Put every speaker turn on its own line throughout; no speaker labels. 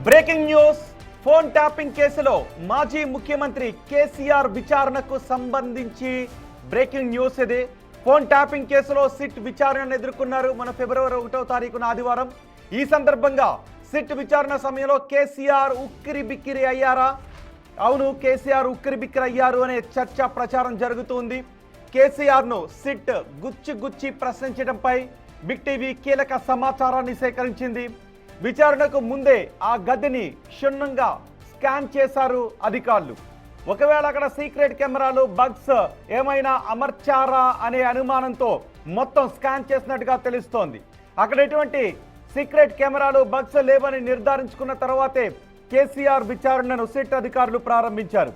Breaking news. Phone tapping కేసులో మాజీ ముఖ్యమంత్రి కేసీఆర్ విచారణకు సంబంధించి బ్రేకింగ్ న్యూస్ ఇది. ఫోన్ ట్యాపింగ్ కేసులో సిట్ విచారణను ఎదుర్కొన్నారు మన ఫిబ్రవరి 1వ తారీఖున ఆదివారం. ఈ సందర్భంగా సిట్ విచారణ సమయంలో కేసీఆర్ ఉక్కిరి బిక్కిరి అయ్యారా? అవును, కేసీఆర్ ఉక్కిరి బిక్కిరి అయ్యారు అనే చర్చ ప్రచారం జరుగుతుంది. కేసీఆర్ను సిట్ గుచ్చి ప్రశ్నించడంపై బిగ్ టీవీ కీలక సమాచారాన్ని సేకరించింది. విచారణకు ముందే ఆ గదిని క్షుణ్ణంగా స్కాన్ చేశారు అధికారులు. ఒకవేళ అక్కడ సీక్రెట్ కెమెరాలు బగ్స్ ఏమైనా అమర్చారా అనే అనుమానంతో మొత్తం స్కాన్ చేసినట్టుగా తెలుస్తోంది. అక్కడ ఎటువంటి సీక్రెట్ కెమెరాలు బగ్స్ లేవని నిర్ధారించుకున్న తర్వాతే కేసీఆర్ విచారణను సిట్ అధికారులు ప్రారంభించారు.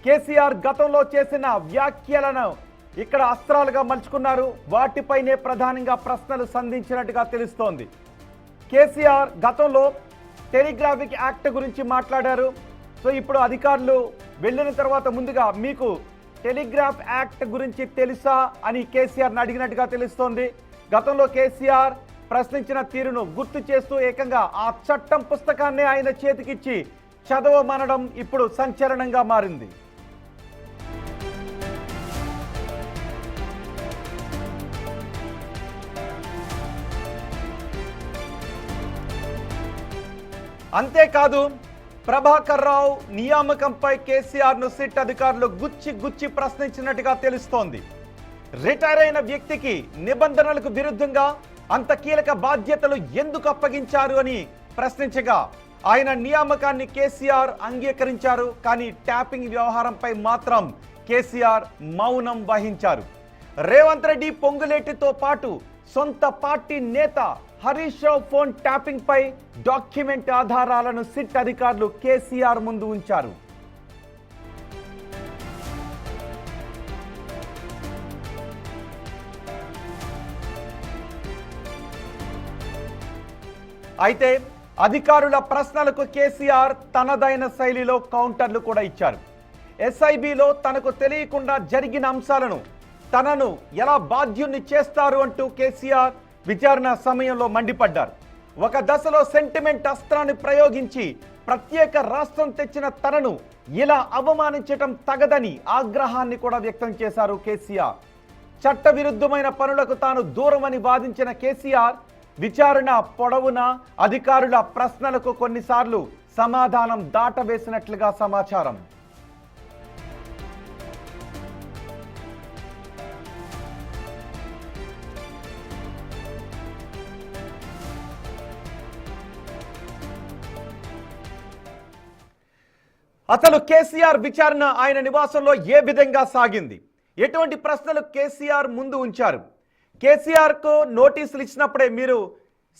కేసీఆర్ గతంలో చేసిన వ్యాఖ్యలను ఇక్కడ అస్త్రాలుగా మలుచుకున్నారు. వాటిపైనే ప్రధానంగా ప్రశ్నలు సంధించినట్టుగా తెలుస్తోంది. కేసీఆర్ గతంలో టెలిగ్రాఫిక్ యాక్ట్ గురించి మాట్లాడారు. సో ఇప్పుడు అధికారులు వెళ్ళిన తర్వాత ముందుగా మీకు టెలిగ్రాఫ్ యాక్ట్ గురించి తెలుసా అని కేసీఆర్ని అడిగినట్టుగా తెలుస్తోంది. గతంలో కేసీఆర్ ప్రశ్నించిన తీరును గుర్తు చేస్తూ ఏకంగా ఆ చట్టం పుస్తకాన్ని ఆయన చేతికిచ్చి చదవమనడం ఇప్పుడు సంచలనంగా మారింది. అంతేకాదు, ప్రభాకర్ రావు నియామకంపై కేసీఆర్ను సిట్ అధికారులు గుచ్చి ప్రశ్నించినట్టుగా తెలుస్తోంది. రిటైర్ అయిన వ్యక్తికి నిబంధనలకు విరుద్ధంగా అంత కీలక బాధ్యతలు ఎందుకు అప్పగించారు అని ప్రశ్నించగా ఆయన నియామకాన్ని కేసీఆర్ అంగీకరించారు. కానీ ట్యాపింగ్ వ్యవహారంపై మాత్రం కేసీఆర్ మౌనం వహించారు. రేవంత్ రెడ్డి పొంగులేటితో పాటు సొంత పార్టీ నేత హరీష్ రావు ఫోన్ ట్యాపింగ్ పై డాక్యుమెంట్ ఆధారాలను సిట్ అధికారులు కేసీఆర్ ముందు ఉంచారు. అయితే అధికారుల ప్రశ్నలకు కేసీఆర్ తనదైన శైలిలో కౌంటర్లు కూడా ఇచ్చారు. ఎస్ఐబిలో తనకు తెలియకుండా జరిగిన అంశాలను తనను ఎలా బాధ్యుణ్ణి చేస్తారు అంటూ కేసీఆర్ విచారణ సమయంలో మండిపడ్డారు. ఒక దశలో సెంటిమెంట్ అస్త్రాన్ని ప్రయోగించి ప్రత్యేక రాష్ట్రం తెచ్చిన తనను ఇలా అవమానించటం తగదని ఆగ్రహాన్ని కూడా వ్యక్తం చేశారు కేసీఆర్. చట్టవిరుద్ధమైన పనులకు తాను దూరమని వాదించిన కేసీఆర్ విచారణ పొడవునా అధికారుల ప్రశ్నలకు కొన్నిసార్లు సమాధానం దాటవేసినట్లుగా సమాచారం. అసలు కేసీఆర్ విచారణ ఆయన నివాసంలో ఏ విధంగా సాగింది? ఎటువంటి ప్రశ్నలు కేసీఆర్ ముందు ఉంచారు? కేసీఆర్కు నోటీసులు ఇచ్చినప్పుడే మీరు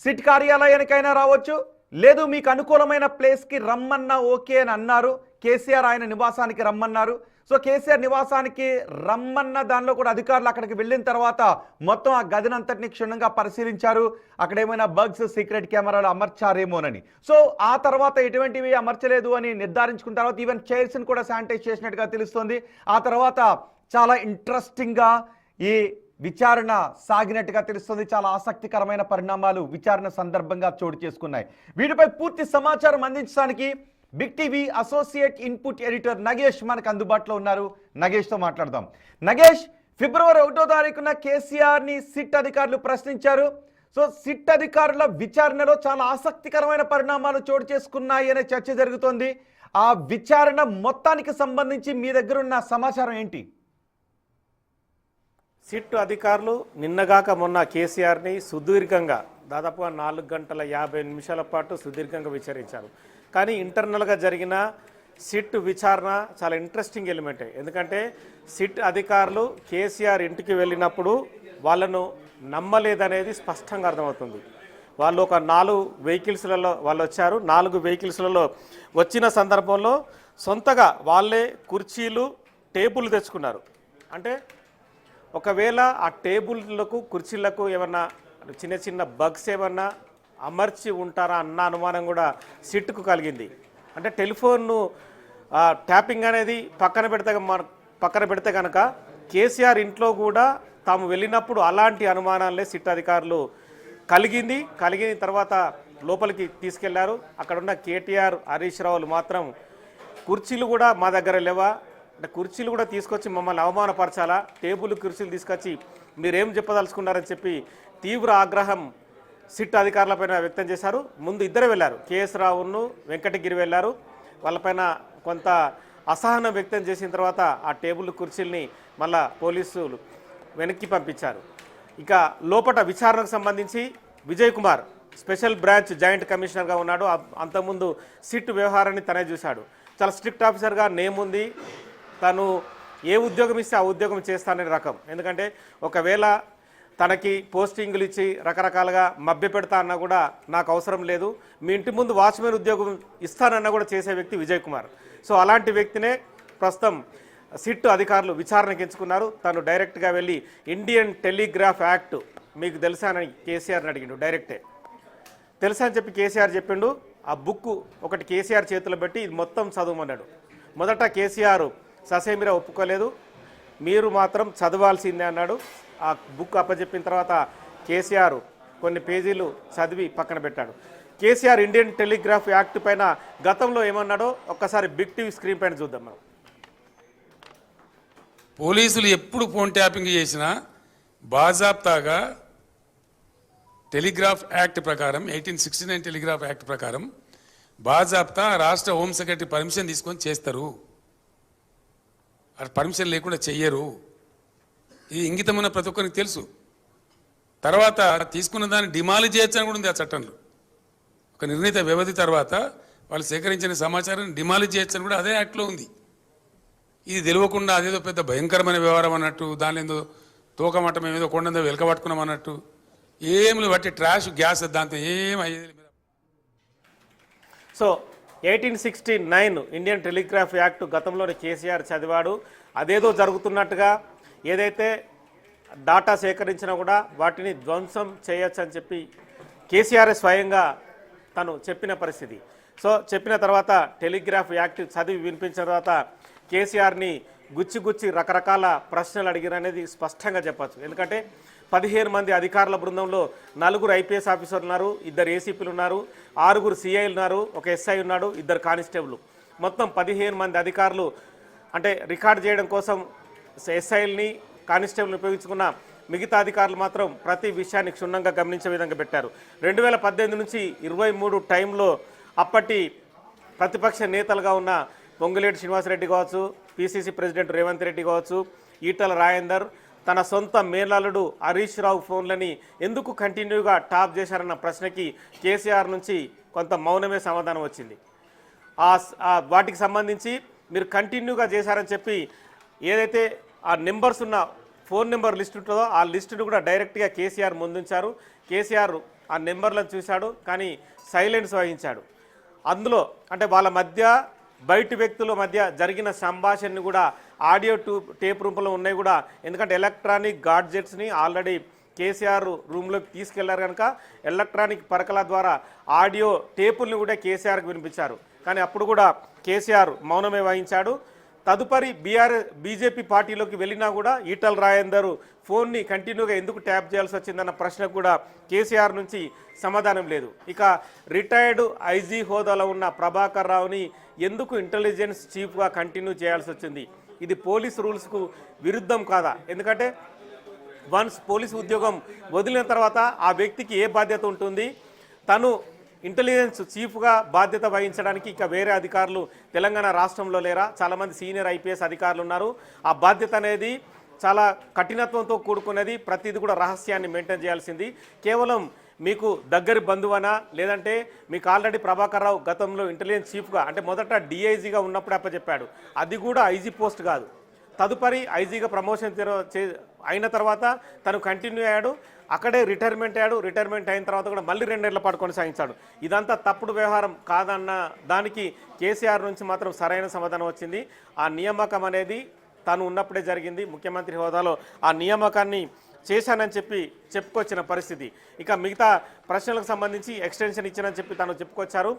సిట్ కార్యాలయానికైనా రావచ్చు, లేదు మీకు అనుకూలమైన ప్లేస్కి రమ్మన్నా ఓకే అని అన్నారు. కేసీఆర్ ఆయన నివాసానికి రమ్మన్నారు. సో కేసీఆర్ నివాసానికి రమ్మన్న దానిలో కూడా అధికారులు అక్కడికి వెళ్ళిన తర్వాత మొత్తం ఆ గదినంతటిని క్షుణ్ణంగా పరిశీలించారు. అక్కడ ఏమైనా బగ్స్ సీక్రెట్ కెమెరాలు అమర్చారేమోనని. సో ఆ తర్వాత ఎటువంటివి అమర్చలేదు అని నిర్ధారించుకున్న తర్వాత ఈవెన్ చైర్స్ని కూడా శానిటైజ్ చేసినట్టుగా తెలుస్తోంది. ఆ తర్వాత చాలా ఇంట్రెస్టింగ్గా ఈ విచారణ సాగినట్టుగా తెలుస్తుంది. చాలా ఆసక్తికరమైన పరిణామాలు విచారణ సందర్భంగా చోటు చేసుకున్నాయి. వీటిపై పూర్తి సమాచారం అందించడానికి Big TV associate input editor Nagesh మనకు అందుబాటులో ఉన్నారు. నగేష్తో మాట్లాడదాం. నగేష్, ఫిబ్రవరి 1వ తారీఖున కేసీఆర్ని సిట్ అధికారులు ప్రశ్నించారు. సో సిట్ అధికారుల విచారణలో చాలా ఆసక్తికరమైన పరిణామాలు చోటు చేసుకున్నాయి అనే చర్చ జరుగుతోంది. ఆ విచారణ మొత్తానికి సంబంధించి మీ దగ్గర ఉన్న సమాచారం ఏంటి?
సిట్ అధికారులు నిన్నగాక మొన్న కేసీఆర్ని సుదీర్ఘంగా దాదాపుగా 4 గంటల 50 నిమిషాల పాటు సుదీర్ఘంగా విచారించారు. కానీ ఇంటర్నల్గా జరిగిన సిట్ విచారణ చాలా ఇంట్రెస్టింగ్ ఎలిమెంటే. ఎందుకంటే సిట్ అధికారులు కేసీఆర్ ఇంటికి వెళ్ళినప్పుడు వాళ్ళను నమ్మలేదనేది స్పష్టంగా అర్థమవుతుంది. వాళ్ళు ఒక 4 వెహికల్స్లలో వాళ్ళు వచ్చారు. 4 వెహికల్స్లలో వచ్చిన సందర్భంలో సొంతగా వాళ్ళే కుర్చీలు టేబుల్ తెచ్చుకున్నారు. అంటే ఒకవేళ ఆ టేబుల్లకు కుర్చీలకు ఏమన్నా చిన్న బగ్స్ ఏమన్నా అమర్చి ఉంటారా అన్న అనుమానం కూడా సిట్కు కలిగింది. అంటే టెలిఫోన్ను ట్యాపింగ్ అనేది పక్కన పెడితే కనుక కేసీఆర్ ఇంట్లో కూడా తాము వెళ్ళినప్పుడు అలాంటి అనుమానాలే సిట్ అధికారులు కలిగిన తర్వాత లోపలికి తీసుకెళ్లారు. అక్కడ ఉన్న కేటీఆర్, హరీష్ రావులు మాత్రం కుర్చీలు కూడా మా దగ్గర లేవా, అంటే కుర్చీలు కూడా తీసుకొచ్చి మమ్మల్ని అవమానపరచాలా, టేబుల్ కుర్చీలు తీసుకొచ్చి మీరేం చెప్పదలుచుకున్నారని చెప్పి తీవ్ర ఆగ్రహం సిట్ అధికారులపైన వ్యక్తం చేశారు. ముందు ఇద్దరే వెళ్ళారు, కేఎస్ రావును వెంకటగిరి వెళ్ళారు. వాళ్ళపైన కొంత అసహనం వ్యక్తం చేసిన తర్వాత ఆ టేబుల్ కుర్చీల్ని మళ్ళా పోలీసులు వెనక్కి పంపించారు. ఇక లోపట విచారణకు సంబంధించి Vijay Kumar special branch joint కమిషనర్గా ఉన్నాడు. అంతకుముందు సిట్ వ్యవహారాన్ని తనే చూశాడు. చాలా స్ట్రిక్ట్ ఆఫీసర్గా నేమ్ ఉంది. తను ఏ ఉద్యోగం ఇస్తే ఆ ఉద్యోగం చేస్తాననే రకం. ఎందుకంటే ఒకవేళ తనకి పోస్టింగులు ఇచ్చి రకరకాలుగా మభ్య పెడతా అన్నా కూడా నాకు అవసరం లేదు, మీ ఇంటి ముందు వాచ్మెన్ ఉద్యోగం ఇస్తానన్నా కూడా చేసే వ్యక్తి విజయ్ కుమార్. సో అలాంటి వ్యక్తినే ప్రస్తుతం సిట్ అధికారులు విచారణకు ఎంచుకున్నారు. తను డైరెక్ట్గా వెళ్ళి ఇండియన్ టెలిగ్రాఫ్ యాక్ట్ మీకు తెలుసా అని కేసీఆర్ని అడిగిండు. డైరెక్టే తెలుసా అని చెప్పి కేసీఆర్ చెప్పిండు. ఆ బుక్ ఒకటి కేసీఆర్ చేతిలో పెట్టి ఇది మొత్తం చదవమన్నాడు. మొదట కేసీఆర్ ససేమిరా ఒప్పుకోలేదు, మీరు మాత్రం చదవాల్సిందే అన్నాడు. ఆ బుక్ అప్పచెప్పిన తర్వాత కేసీఆర్ కొన్ని పేజీలు చదివి పక్కన పెట్టాడు. కేసీఆర్ ఇండియన్ టెలిగ్రాఫ్ యాక్ట్ పైన గతంలో ఏమన్నాడో ఒక్కసారి బిగ్ టీవీ స్క్రీన్ పైన చూద్దాం మనం.
పోలీసులు ఎప్పుడు ఫోన్ ట్యాపింగ్ చేసినా బాజాప్తాగా టెలిగ్రాఫ్ యాక్ట్ ప్రకారం 1869 టెలిగ్రాఫ్ యాక్ట్ ప్రకారం బాజాప్తా రాష్ట్ర హోమ్ సెక్రటరీ పర్మిషన్ తీసుకొని చేస్తారు. పర్మిషన్ లేకుండా చెయ్యరు. ఇది ఇంగితమైన ప్రతి ఒక్కరికి తెలుసు. తర్వాత తీసుకున్న దాన్ని డిమాలిజ్ చేయొచ్చని కూడా ఉంది ఆ చట్టంలో. ఒక నిర్ణీత వ్యవధి తర్వాత వాళ్ళు సేకరించిన సమాచారాన్ని డిమాలిజ్ చేయొచ్చని కూడా అదే యాక్ట్లో ఉంది. ఇది తెలియకుండా అదేదో పెద్ద భయంకరమైన వ్యవహారం అన్నట్టు, దాని ఏదో తోకమట్టం ఏదో కొండందో వెలకబట్టుకున్నాం అన్నట్టు ఏమి బట్టి ట్రాష్ గ్యాస్ దాంతో ఏం అయ్యేది.
సో 1869 ఇండియన్ టెలిగ్రాఫ్ యాక్ట్ గతంలోనే కేసీఆర్ చదివాడు. అదేదో జరుగుతున్నట్టుగా ఏదైతే డాటా సేకరించినా కూడా వాటిని ధ్వంసం చేయొచ్చు అని చెప్పి కేసీఆర్ స్వయంగా తను చెప్పిన పరిస్థితి. సో చెప్పిన తర్వాత టెలిగ్రాఫ్ యాక్ట్ చదివి వినిపించిన తర్వాత కేసీఆర్ని గుచ్చి రకరకాల ప్రశ్నలు అడిగిరనేది స్పష్టంగా చెప్పచ్చు. ఎందుకంటే 15 మంది అధికారుల బృందంలో 4 ఐపీఎస్ ఆఫీసర్లు ఉన్నారు, 2 ఏసీపీలు ఉన్నారు, 6 సిఐలు ఉన్నారు, 1 ఎస్ఐ ఉన్నాడు, 2 కానిస్టేబుల్, మొత్తం 15 మంది అధికారులు. అంటే రికార్డ్ చేయడం కోసం ఎస్ఐల్ని కానిస్టేబుల్ని ఉపయోగించుకున్న మిగతా అధికారులు మాత్రం ప్రతి విషయాన్ని క్షుణ్ణంగా గమనించే విధంగా పెట్టారు. 2018 నుంచి 23 టైంలో అప్పటి ప్రతిపక్ష నేతలుగా ఉన్న పొంగులేటి శ్రీనివాసరెడ్డి కావచ్చు, పిసిసి ప్రెసిడెంట్ రేవంత్ రెడ్డి కావచ్చు, ఈటల రాజేందర్ తన సొంత మేనల్లుడు హరీష్ రావు ఫోన్లని ఎందుకు కంటిన్యూగా టాప్ చేశారన్న ప్రశ్నకి కేసీఆర్ నుంచి కొంత మౌనమే సమాధానం వచ్చింది. వాటికి సంబంధించి మీరు కంటిన్యూగా చేశారని చెప్పి ఏదైతే ఆ నెంబర్స్ ఉన్న ఫోన్ నెంబర్ లిస్ట్ ఉంటుందో ఆ లిస్టును కూడా డైరెక్ట్గా కేసీఆర్ ముందుంచారు. కేసీఆర్ ఆ నెంబర్లను చూశాడు, కానీ సైలెన్స్ వహించాడు. అందులో అంటే వాళ్ళ మధ్య బయటి వ్యక్తుల మధ్య జరిగిన సంభాషణని కూడా ఆడియో టేప్ రూపంలో ఉన్నాయి కూడా. ఎందుకంటే ఎలక్ట్రానిక్ గాడ్జెట్స్ని ఆల్రెడీ కేసీఆర్ రూమ్లోకి తీసుకెళ్లారు కనుక ఎలక్ట్రానిక్ పరకల ద్వారా ఆడియో టేపుల్ని కూడా కేసీఆర్కి వినిపించారు. కానీ అప్పుడు కూడా కేసీఆర్ మౌనమే వహించాడు. తదుపరి బీజేపీ పార్టీలోకి వెళ్ళినా కూడా ఈటల రాజేందర్ ఫోన్ని కంటిన్యూగా ఎందుకు ట్యాప్ చేయాల్సి వచ్చిందన్న ప్రశ్నకు కూడా కేసీఆర్ నుంచి సమాధానం లేదు. ఇక రిటైర్డ్ ఐజీ హోదాలో ఉన్న ప్రభాకర్ రావుని ఎందుకు ఇంటెలిజెన్స్ చీఫ్గా కంటిన్యూ చేయాల్సి వచ్చింది? ఇది పోలీస్ రూల్స్కు విరుద్ధం కాదా? ఎందుకంటే వన్స్ పోలీసు ఉద్యోగం వదిలిన తర్వాత ఆ వ్యక్తికి ఏ బాధ్యత ఉంటుంది? తను ఇంటెలిజెన్స్ చీఫ్గా బాధ్యత వహించడానికి ఇక వేరే అధికారులు తెలంగాణ రాష్ట్రంలో లేరా? చాలామంది సీనియర్ ఐపీఎస్ అధికారులు ఉన్నారు. ఆ బాధ్యత అనేది చాలా కఠినత్వంతో కూడుకున్నది. ప్రతిదీ కూడా రహస్యాన్ని మెయింటైన్ చేయాల్సింది. కేవలం మీకు దగ్గరి బంధువనా, లేదంటే మీకు ఆల్రెడీ ప్రభాకర్ రావు గతంలో ఇంటెలిజెన్స్ చీఫ్గా అంటే మొదట డిఐజీగా ఉన్నప్పుడు అప్పచెప్పాడు, అది కూడా ఐజీ పోస్ట్ కాదు. తదుపరి ఐజీగా ప్రమోషన్ అయిన తర్వాత తను కంటిన్యూ అయ్యాడు, అక్కడే రిటైర్మెంట్ అయ్యాడు. రిటైర్మెంట్ అయిన తర్వాత కూడా మళ్ళీ 2 ఏళ్ల పాటు కొనసాగించాడు. ఇదంతా తప్పుడు వ్యవహారం కాదన్న దానికి కేసీఆర్ నుంచి మాత్రం సరైన సమాధానం వచ్చింది. ఆ నియామకం అనేది తాను ఉన్నప్పుడే జరిగింది. ముఖ్యమంత్రి హోదాలో ఆ నియామకాన్ని చేశానని చెప్పుకొచ్చిన పరిస్థితి. ఇక మిగతా ప్రశ్నలకు సంబంధించి ఎక్స్టెన్షన్ ఇచ్చానని చెప్పి తాను చెప్పుకొచ్చారు.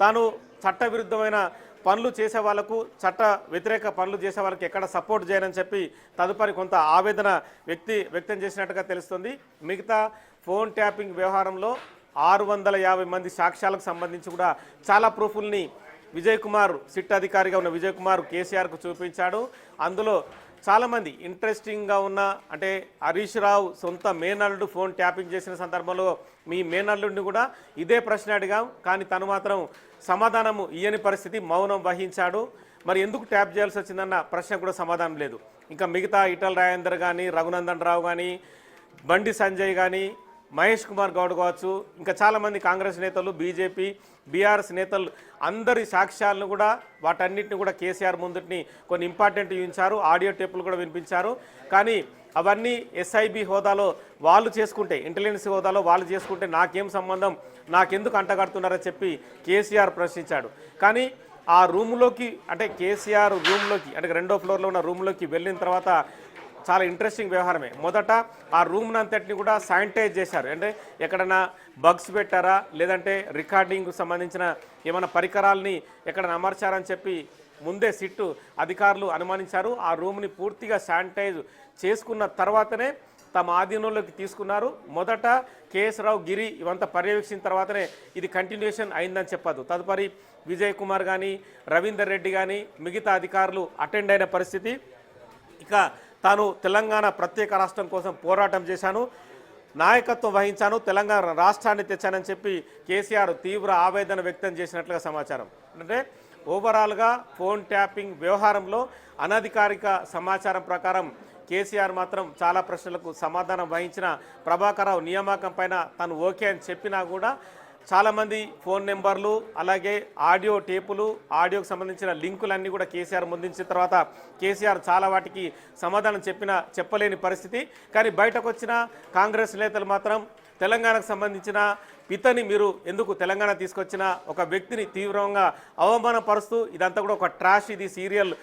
తాను చట్టవిరుద్ధమైన పనులు చేసే వాళ్ళకు, చట్ట వ్యతిరేక పనులు చేసే వాళ్ళకి ఎక్కడ సపోర్ట్ చేయనని చెప్పి తదుపరి కొంత ఆవేదన వ్యక్తం చేసినట్టుగా తెలుస్తుంది. మిగతా ఫోన్ ట్యాపింగ్ వ్యవహారంలో 650 మంది సాక్ష్యాలకు సంబంధించి కూడా చాలా ప్రూఫ్ల్ని విజయ్ కుమార్ సిట్ అధికారిగా ఉన్న విజయ్ కుమార్ కేసీఆర్కు చూపించాడు. అందులో చాలామంది ఇంట్రెస్టింగ్గా ఉన్న అంటే హరీష్ రావు సొంత మేనల్లుడు ఫోన్ ట్యాపింగ్ చేసిన సందర్భంలో మీ మేనల్లుడిని కూడా ఇదే ప్రశ్న అడిగాం, కానీ తను మాత్రం సమాధానము ఇయ్యని పరిస్థితి, మౌనం వహించాడు. మరి ఎందుకు ట్యాప్ చేయాల్సి వచ్చిందన్న ప్రశ్న కూడా సమాధానం లేదు. ఇంకా మిగతా ఈటల రాజేందర్ కానీ, రఘునందన్ రావు కానీ, బండి సంజయ్ కానీ, మహేష్ కుమార్ గౌడ్ కావచ్చు, ఇంకా చాలామంది కాంగ్రెస్ నేతలు, బీజేపీ, బీఆర్ఎస్ నేతలు అందరి సాక్ష్యాలను కూడా వాటన్నిటిని కూడా కేసీఆర్ ముందుని కొన్ని ఇంపార్టెంట్ చూపించారు. ఆడియో టేపులు కూడా వినిపించారు. కానీ అవన్నీ ఎస్ఐబి హోదాలో వాళ్ళు చేసుకుంటే, ఇంటెలిజెన్స్ హోదాలో వాళ్ళు చేసుకుంటే నాకేం సంబంధం, నాకెందుకు అంటగడుతున్నారని చెప్పి కేసీఆర్ ప్రశ్నించాడు. కానీ ఆ రూమ్లోకి అంటే కేసీఆర్ రూమ్లోకి అంటే 2వ ఫ్లోర్లో ఉన్న రూమ్లోకి వెళ్ళిన తర్వాత చాలా ఇంట్రెస్టింగ్ వ్యవహారమే. మొదట ఆ రూమ్ అంతటిని కూడా శానిటైజ్ చేశారు. అంటే ఎక్కడైనా బగ్స్ పెట్టారా, లేదంటే రికార్డింగ్కు సంబంధించిన ఏమైనా పరికరాలని ఎక్కడైనా అమర్చారని చెప్పి ముందే సిట్టు అధికారులు అనుమానించారు. ఆ రూమ్ని పూర్తిగా శానిటైజ్ చేసుకున్న తర్వాతనే తమ ఆధీనంలోకి తీసుకున్నారు. మొదట కేఎస్ రావు, గిరి ఇవంతా పర్యవేక్షించిన తర్వాతనే ఇది కంటిన్యూషన్ అయిందని చెప్పదు. తదుపరి విజయ్ కుమార్ కానీ, రవీందర్ రెడ్డి కానీ మిగతా అధికారులు అటెండ్ అయిన పరిస్థితి. ఇక తాను తెలంగాణ ప్రత్యేక రాష్ట్రం కోసం పోరాటం చేశాను, నాయకత్వం వహించాను, తెలంగాణ రాష్ట్రాన్ని తెచ్చానని చెప్పి కేసీఆర్ తీవ్ర ఆవేదన వ్యక్తం చేసినట్లుగా సమాచారం. అంటే ఓవరాల్గా ఫోన్ ట్యాపింగ్ వ్యవహారంలో అనధికారిక సమాచారం ప్రకారం కేసీఆర్ మాత్రం చాలా ప్రశ్నలకు సమాధానం వహించిన ప్రభాకర్ రావు నియామకం పైన తను ఓకే అని చెప్పినా కూడా చాలామంది ఫోన్ నెంబర్లు, అలాగే ఆడియో టేపులు, ఆడియోకి సంబంధించిన లింకులన్నీ కూడా కేసీఆర్ ముందుంచిన తర్వాత కేసీఆర్ చాలా వాటికి సమాధానం చెప్పలేని పరిస్థితి. కానీ బయటకు వచ్చిన కాంగ్రెస్ నేతలు మాత్రం తెలంగాణకు సంబంధించిన పితని మీరు ఎందుకు తెలంగాణ తీసుకొచ్చిన ఒక వ్యక్తిని తీవ్రంగా అవమానపరుస్తూ ఇదంతా కూడా ఒక ట్రాష్, ఇది సీరియల్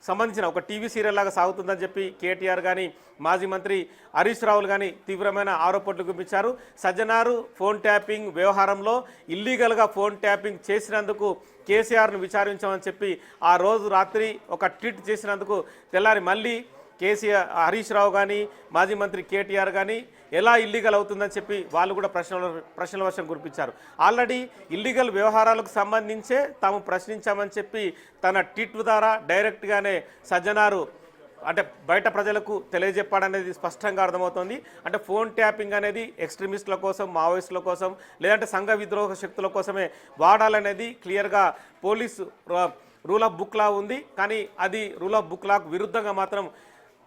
సంబంధించిన ఒక టీవీ సీరియల్ లాగా సాగుతుందని చెప్పి కేటీఆర్ కానీ, మాజీ మంత్రి హరీష్ రావులు కానీ తీవ్రమైన ఆరోపణలు గుప్పించారు. సజ్జనారు ఫోన్ ట్యాపింగ్ వ్యవహారంలో ఇల్లీగల్గా ఫోన్ ట్యాపింగ్ చేసినందుకు కేసీఆర్ను విచారించామని చెప్పి ఆ రోజు రాత్రి ఒక ట్వీట్ చేసినందుకు తెల్లారి మళ్ళీ కేసీఆర్, హరీష్ రావు కానీ, మాజీ మంత్రి కేటీఆర్ కానీ ఎలా ఇల్లీగల్ అవుతుందని చెప్పి వాళ్ళు కూడా ప్రశ్నల వర్షం కురిపించారు. ఆల్రెడీ ఇల్లీగల్ వ్యవహారాలకు సంబంధించే తాము ప్రశ్నించామని చెప్పి తన ట్వీట్ ద్వారా డైరెక్ట్గానే సజ్జనారు అంటే బయట ప్రజలకు తెలియజెప్పాడనేది స్పష్టంగా అర్థమవుతుంది. అంటే ఫోన్ ట్యాపింగ్ అనేది ఎక్స్ట్రీమిస్టుల కోసం, మావోయిస్టుల కోసం, లేదంటే సంఘ విద్రోహ శక్తుల కోసమే వాడాలనేది క్లియర్గా పోలీసు రూల్ ఆఫ్ బుక్ లా ఉంది. కానీ అది రూల్ ఆఫ్ బుక్ లాకు విరుద్ధంగా మాత్రం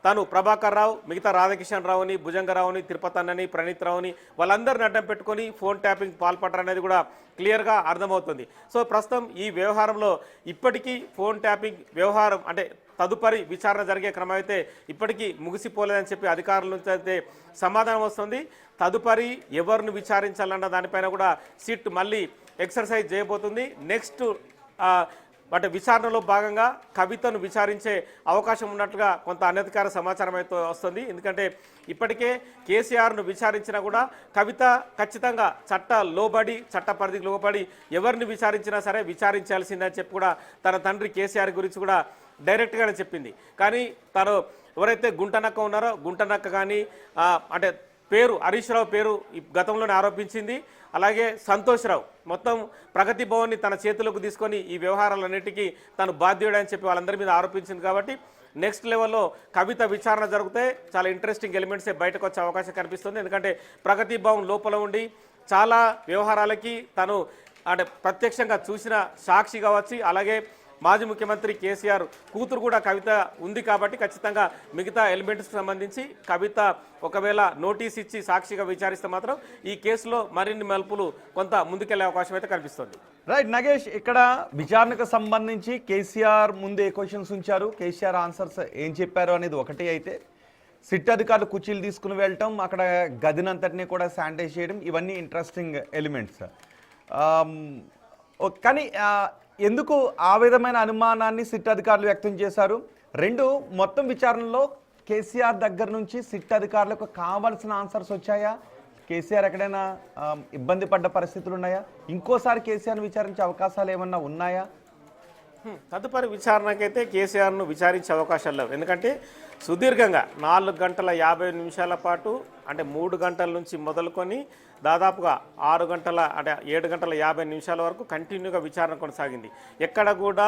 తాను ప్రభాకర్ రావు, మిగతా రాధాకిషన్ రావుని, భుజంగరావుని, తిరుపతి అన్నని, ప్రణీత్ రావుని వాళ్ళందరిని అడ్డం పెట్టుకొని ఫోన్ ట్యాపింగ్ పాల్పడరనేది కూడా క్లియర్గా అర్థమవుతుంది. సో ప్రస్తుతం ఈ వ్యవహారంలో ఇప్పటికీ ఫోన్ ట్యాపింగ్ వ్యవహారం అంటే తదుపరి విచారణ జరిగే క్రమం అయితే ఇప్పటికీ ముగిసిపోలేదని చెప్పి అధికారుల నుంచి అయితే సమాధానం వస్తుంది. తదుపరి ఎవరిని విచారించాలన్న దానిపైన కూడా సిట్ మళ్ళీ ఎక్సర్సైజ్ చేయబోతుంది. నెక్స్ట్ వాటి విచారణలో భాగంగా కవితను విచారించే అవకాశం ఉన్నట్లుగా కొంత అనధికార సమాచారం అయితే వస్తుంది. ఎందుకంటే ఇప్పటికే కేసీఆర్ను విచారించినా కూడా కవిత ఖచ్చితంగా చట్ట పరిధికి లోబడి ఎవరిని విచారించినా సరే విచారించాల్సిందని చెప్పి కూడా తన తండ్రి కేసీఆర్ గురించి కూడా డైరెక్ట్గానే చెప్పింది. కానీ తను ఎవరైతే గుంటనక్క ఉన్నారో గుంటనక్క కానీ అంటే పేరు హరీష్ రావు పేరు గతంలోనే ఆరోపించింది. అలాగే సంతోష్ రావు మొత్తం ప్రగతి భవన్ని తన చేతులకు తీసుకొని ఈ వ్యవహారాలన్నిటికీ తను బాధ్యుడని చెప్పి వాళ్ళందరి మీద ఆరోపించింది. కాబట్టి నెక్స్ట్ లెవెల్లో కవిత విచారణ జరిగితే చాలా ఇంట్రెస్టింగ్ ఎలిమెంట్సే బయటకు వచ్చే అవకాశం కనిపిస్తుంది. ఎందుకంటే ప్రగతి భవన్ లోపల ఉండి చాలా వ్యవహారాలకి తను అంటే ప్రత్యక్షంగా చూసిన సాక్షి కావచ్చు. అలాగే మాజీ ముఖ్యమంత్రి కేసీఆర్ కూతురు కూడా కవిత ఉంది కాబట్టి ఖచ్చితంగా మిగతా ఎలిమెంట్స్కి సంబంధించి కవిత ఒకవేళ నోటీస్ ఇచ్చి సాక్షిగా విచారిస్తే మాత్రం ఈ కేసులో మరిన్ని మలుపులు కొంత ముందుకెళ్లే అవకాశం అయితే కనిపిస్తుంది.
రైట్ నగేష్, ఇక్కడ విచారణకు సంబంధించి కేసీఆర్ ముందు ఏ క్వశ్చన్స్ ఉంచారు, కేసీఆర్ ఆన్సర్స్ ఏం చెప్పారు అనేది ఒకటి అయితే, సిట్ అధికారులు కుర్చీలు తీసుకుని వెళ్ళటం, అక్కడ గదినంతటినీ కూడా శానిటైజ్ చేయడం, ఇవన్నీ ఇంట్రెస్టింగ్ ఎలిమెంట్స్. కానీ ఎందుకు ఆ విధమైన అనుమానాన్ని సిట్ అధికారులు వ్యక్తం చేశారు? రెండు, మొత్తం విచారణలో కేసీఆర్ దగ్గర నుంచి సిట్ అధికారులకు కావాల్సిన ఆన్సర్స్ వచ్చాయా? కేసీఆర్ ఎక్కడైనా ఇబ్బంది పడ్డ పరిస్థితులు ఉన్నాయా? ఇంకోసారి కేసీఆర్ని విచారించే అవకాశాలు ఏమన్నా ఉన్నాయా?
తదుపరి విచారణకైతే కేసీఆర్ను విచారించే అవకాశాలు లేవు. ఎందుకంటే సుదీర్ఘంగా 4 గంటల 50 నిమిషాల పాటు అంటే 3 గంటల నుంచి మొదలుకొని దాదాపుగా 6 గంటల అంటే 7 గంటల 50 నిమిషాల వరకు కంటిన్యూగా విచారణ కొనసాగింది. ఎక్కడ కూడా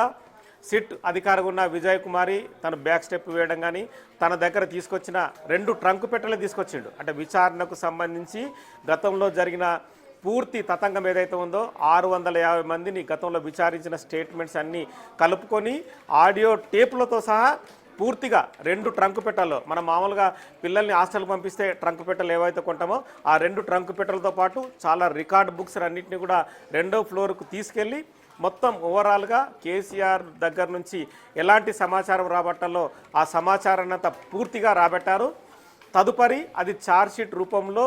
సిట్ అధికారిగా ఉన్న విజయ్ కుమారి తను బ్యాక్ స్టెప్ వేయడం కానీ తన దగ్గర తీసుకొచ్చిన 2 ట్రంక్ పెట్టెలు తీసుకొచ్చిండు. అంటే విచారణకు సంబంధించి గతంలో జరిగిన పూర్తి తతంగం ఏదైతే ఉందో 650 మందిని గతంలో విచారించిన స్టేట్మెంట్స్ అన్నీ కలుపుకొని ఆడియో టేపులతో సహా పూర్తిగా 2 ట్రంక్ పెట్టెల్లో మనం మామూలుగా పిల్లల్ని హాస్టల్కి పంపిస్తే ట్రంక్ పెట్టెలు ఏవైతే కొంటామో ఆ 2 ట్రంక్ పెట్టెలతో పాటు చాలా రికార్డ్ బుక్స్ అన్నింటినీ కూడా 2వ ఫ్లోర్కు తీసుకెళ్ళి మొత్తం ఓవరాల్గా కేసీఆర్ దగ్గర నుంచి ఎలాంటి సమాచారం రాబట్టాలో ఆ సమాచారాన్ని అంతా పూర్తిగా రాబట్టారు. తదుపరి అది ఛార్జ్షీట్ రూపంలో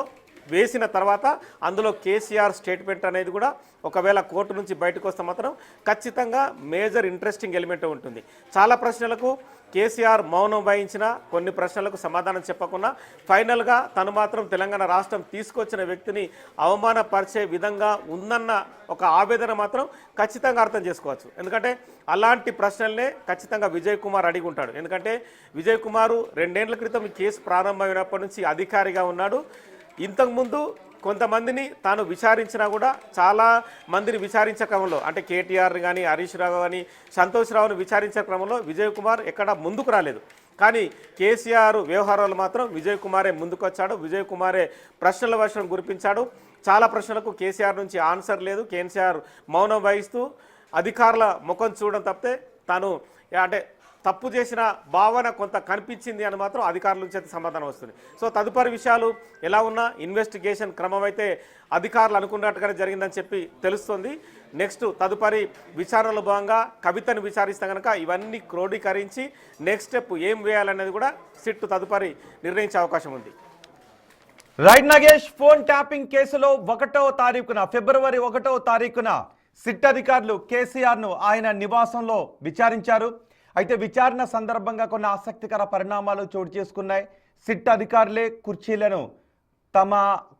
వేసిన తర్వాత అందులో కేసీఆర్ స్టేట్మెంట్ అనేది కూడా ఒకవేళ కోర్టు నుంచి బయటకు వస్తే మాత్రం ఖచ్చితంగా మేజర్ ఇంట్రెస్టింగ్ ఎలిమెంట్ ఉంటుంది. చాలా ప్రశ్నలకు కేసీఆర్ మౌనం వహించిన, కొన్ని ప్రశ్నలకు సమాధానం చెప్పకుండా ఫైనల్గా తను మాత్రం తెలంగాణ రాష్ట్రం తీసుకొచ్చిన వ్యక్తిని అవమానపరిచే విధంగా ఉందన్న ఒక ఆవేదన మాత్రం ఖచ్చితంగా అర్థం చేసుకోవచ్చు. ఎందుకంటే అలాంటి ప్రశ్నలనే ఖచ్చితంగా విజయ్ కుమార్ అడిగి ఉంటాడు. ఎందుకంటే విజయ్ కుమారు 2 ఏళ్ల క్రితం ఈ కేసు ప్రారంభమైనప్పటి నుంచి అధికారిగా ఉన్నాడు. ఇంతకుముందు కొంతమందిని తాను విచారించినా కూడా చాలా మందిని విచారించే క్రమంలో అంటే కేటీఆర్ కానీ హరీష్ రావు కానీ సంతోష్ రావుని విచారించే క్రమంలో విజయ్ కుమార్ ఎక్కడ ముందుకు రాలేదు. కానీ కేసీఆర్ వ్యవహారాలు మాత్రం విజయ్ కుమారే ముందుకొచ్చాడు. విజయ్ కుమారే ప్రశ్నల వర్షం కురిపించాడు. చాలా ప్రశ్నలకు కేసీఆర్ నుంచి ఆన్సర్ లేదు. కేసీఆర్ మౌనం వహిస్తూ అధికారుల ముఖం చూడడం తప్పితే తాను అంటే తప్పు చేసిన భావన కొంత కనిపించింది అని మాత్రం అధికారుల నుంచి అయితే సమాధానం వస్తుంది. సో తదుపరి విషయాలు ఎలా ఉన్నా ఇన్వెస్టిగేషన్ క్రమం అయితే అధికారులు అనుకున్నట్టుగానే జరిగిందని చెప్పి తెలుస్తుంది. నెక్స్ట్ తదుపరి విచారణలో భాగంగా కవితను విచారిస్తే కనుక ఇవన్నీ క్రోడీకరించి నెక్స్ట్ స్టెప్ ఏం వేయాలనేది కూడా సిట్ తదుపరి నిర్ణయించే అవకాశం ఉంది.
రైట్ నాగేష్, ఫోన్ ట్యాపింగ్ కేసులో 1వ తారీఖున ఫిబ్రవరి 1వ తారీఖున సిట్ అధికారులు కేసీఆర్ను ఆయన నివాసంలో విచారించారు. అయితే విచారణ సందర్భంగా కొన్ని ఆసక్తికర పరిణామాలు చోటు చేసుకున్నాయి. సిట్ అధికారులే కుర్చీలను తమ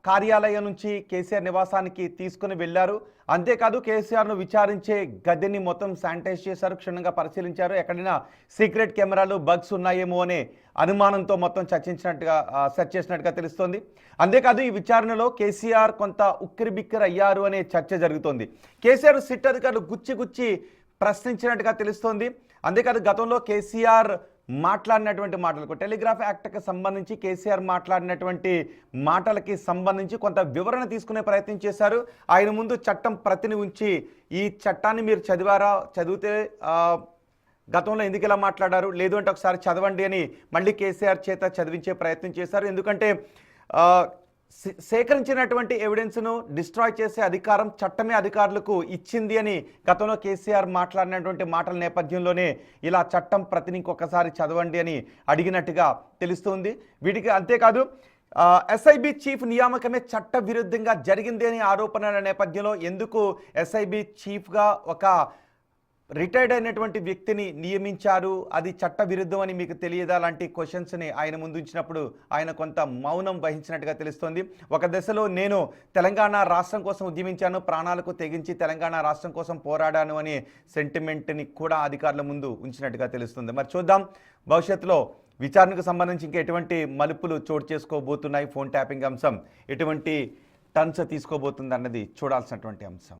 కార్యాలయం నుంచి కేసీఆర్ నివాసానికి తీసుకుని వెళ్లారు. అంతేకాదు కేసీఆర్ను విచారించే గదిని మొత్తం శానిటైజ్ చేశారు, క్షుణ్ణంగా పరిశీలించారు. ఎక్కడైనా సీక్రెట్ కెమెరాలు బగ్స్ ఉన్నాయేమో అనే అనుమానంతో మొత్తం సెర్చ్ చేసినట్టుగా తెలుస్తోంది. అంతేకాదు ఈ విచారణలో కేసీఆర్ కొంత ఉక్కిరిబిక్కిరి అయ్యారు అనే చర్చ జరుగుతోంది. కేసీఆర్ సిట్ అధికారులు గుచ్చి ప్రశ్నించినట్టుగా తెలుస్తోంది. అంతేకాదు గతంలో కేసీఆర్ మాట్లాడినటువంటి మాటలకు టెలిగ్రాఫ్ యాక్ట్కి సంబంధించి కేసీఆర్ మాట్లాడినటువంటి మాటలకి సంబంధించి కొంత వివరణ తీసుకునే ప్రయత్నం చేశారు. ఆయన ముందు చట్టం ప్రతిని ఉంచి ఈ చట్టాన్ని మీరు చదివితే గతంలో ఎందుకు ఇలా మాట్లాడారు, లేదు అంటే ఒకసారి చదవండి అని మళ్ళీ కేసీఆర్ చేత చదివించే ప్రయత్నం చేశారు. ఎందుకంటే సేకరించినటువంటి ఎవిడెన్స్ను డిస్ట్రాయ్ చేసే అధికారం చట్టమే అధికారులకు ఇచ్చింది అని గతంలో కేసీఆర్ మాట్లాడినటువంటి మాటల నేపథ్యంలోనే ఇలా చట్టం ప్రతిని ఇంకొకసారి చదవండి అని అడిగినట్టుగా తెలుస్తుంది. వీటికి అంతేకాదు ఎస్ఐబి చీఫ్ నియామకమే చట్ట విరుద్ధంగా జరిగింది అని ఆరోపణల నేపథ్యంలో ఎందుకు ఎస్ఐబి చీఫ్గా ఒక రిటైర్డ్ అయినటువంటి వ్యక్తిని నియమించారు, అది చట్ట విరుద్ధం అని మీకు తెలియదా లాంటి క్వశ్చన్స్ని ఆయన ముందు ఉంచినప్పుడు ఆయన కొంత మౌనం వహించినట్టుగా తెలుస్తోంది. ఒక దశలో నేను తెలంగాణ రాష్ట్రం కోసం ఉద్యమించాను, ప్రాణాలకు తెగించి తెలంగాణ రాష్ట్రం కోసం పోరాడాను అనే సెంటిమెంట్ని కూడా అధికారుల ముందు ఉంచినట్టుగా తెలుస్తుంది. మరి చూద్దాం భవిష్యత్తులో విచారణకు సంబంధించి ఇంకా ఎటువంటి మలుపులు చోటు చేసుకోబోతున్నాయి, ఫోన్ ట్యాపింగ్ అంశం ఎటువంటి టర్న్స్ తీసుకోబోతుంది అన్నది చూడాల్సినటువంటి అంశం.